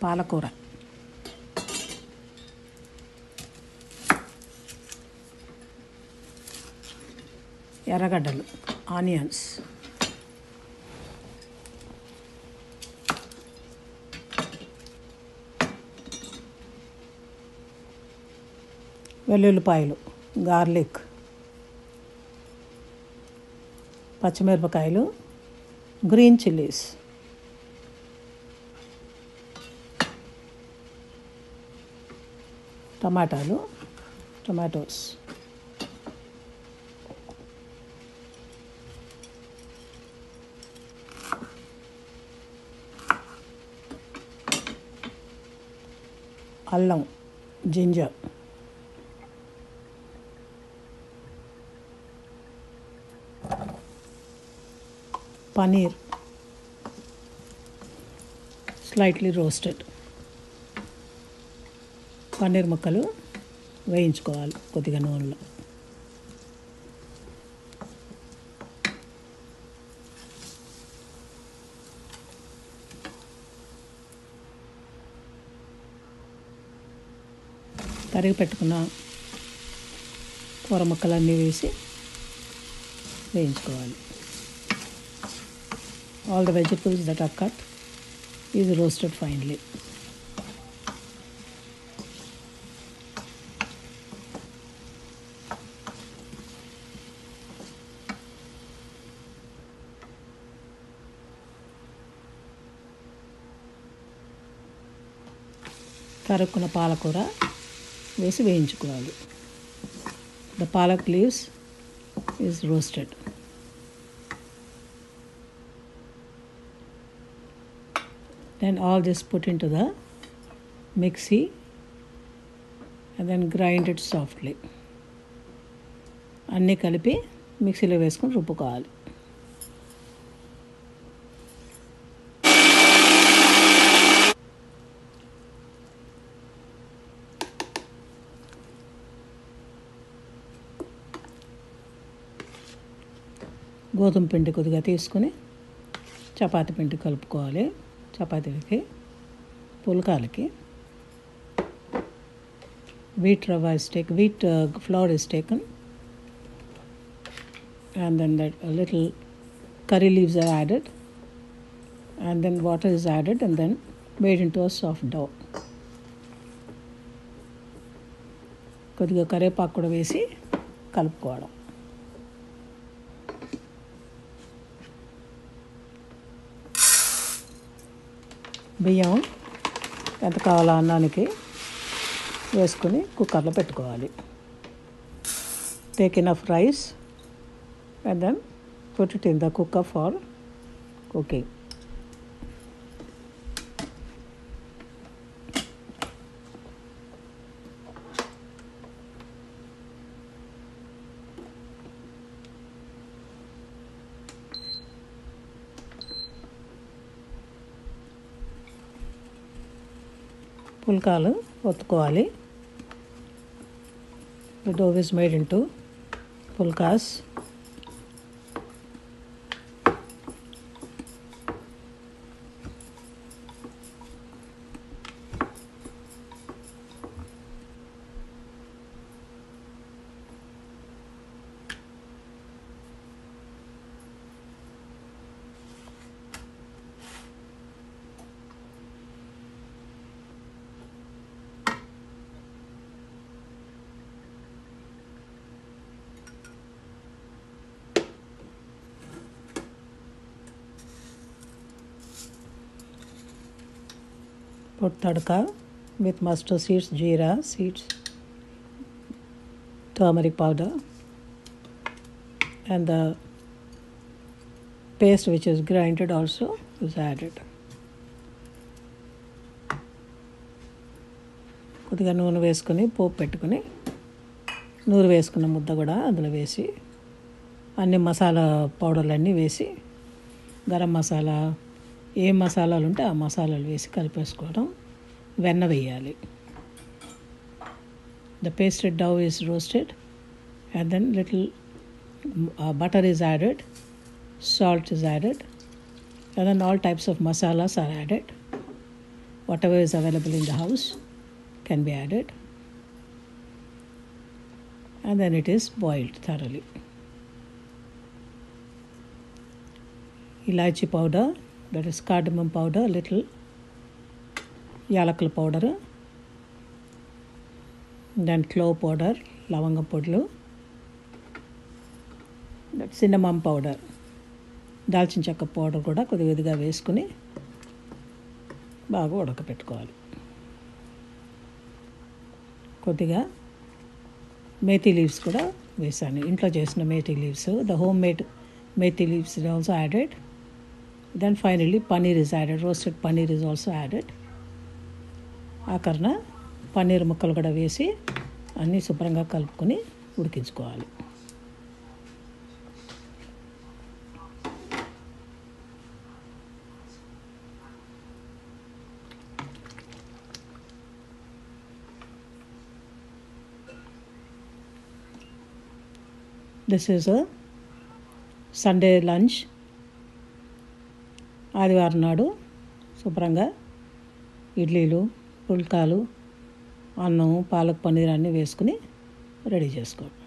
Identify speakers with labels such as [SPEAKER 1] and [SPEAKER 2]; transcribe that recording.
[SPEAKER 1] పాలకూర, ఎర్రగడ్డలు, ఆనియన్స్, వెల్లుల్లిపాయలు, గార్లిక్, పచ్చిమిరపకాయలు, గ్రీన్ చిల్లీస్, టమాటోస్, అల్లం, ginger, paneer slightly roasted, paneer ముక్కలు వేయించుకోవాలి కొద్దిగా నూనెలో. తరిగి పెట్టుకున్న కూర ముక్కలన్నీ వేసి వేయించుకోవాలి. All the vegetables that are cut is roasted finely. తరుక్కున్న పాలకూర వేసి వేయించుకోవాలి. The palak leaves is roasted. Then all this put into the mixie and then grind it softly. అన్నీ కలిపి మిక్సీలో వేసుకొని రుబ్బుకోవాలి. గోధుమ పిండి కొద్దిగా తీసుకుని చపాతీ పిండి కలుపుకోవాలి. చపాతీలకి, పుల్కాలకి wheat flour is taken, and then that a little curry leaves are added, and then water is added and then made into a soft dough. కొద్దిగా కరివేపాకు కూడా వేసి కలుపుకోవడం. బియ్యం ఎంత కావాలో అన్నానికి వేసుకుని కుక్కర్లో పెట్టుకోవాలి. Take enough rice and then put it in the cooker for cooking. పుల్కాలు ఒత్తుకోవాలి. The dough is made into pulkas. Put tadka with mustard seeds, jeera seeds, turmeric powder, and the paste which is grinded also is added. కొద్దిగా నూనె వేసుకొని పోపు పెట్టుకుని నూనె వేసుకున్న ముద్ద కూడా అందులో వేసి అన్ని మసాలా పౌడర్లన్నీ వేసి గరం మసాలా ఏ మసాలాలు ఉంటే ఆ మసాలాలు వేసి కలిపేసుకోవడం. వెన్న వేయాలి. The pasted dough is roasted and then little butter is added, salt is added, And then all types of masalas are added. Whatever is available in the house can be added. And then it is boiled thoroughly. Ilaichi powder, that is cardamom powder, little yalakal powder, then clove powder, lavanga podlu, that cinnamon powder, దాల్చిన చెక్క powder కూడా కొద్దిగా వేసుకుని బాగా ఉడకపెట్టుకోవాలి. కొద్దిగా methi leaves కూడా వేసాను, ఇంట్లో చేసిన methi leaves. The home made methi leaves is also added. Then finally paneer is added, roasted paneer is also added. ఆఖరణ పన్నీర్ ముక్కలు కూడా వేసి అన్నీ శుభ్రంగా కలుపుకొని ఉడికించుకోవాలి. This is a Sunday lunch. ఆదివారం నాడు శుభ్రంగా ఇడ్లీలు, పుల్కాలు, అన్నం, పాలక్ పన్నీర్ అన్నీ వేసుకుని రెడీ చేసుకోండి.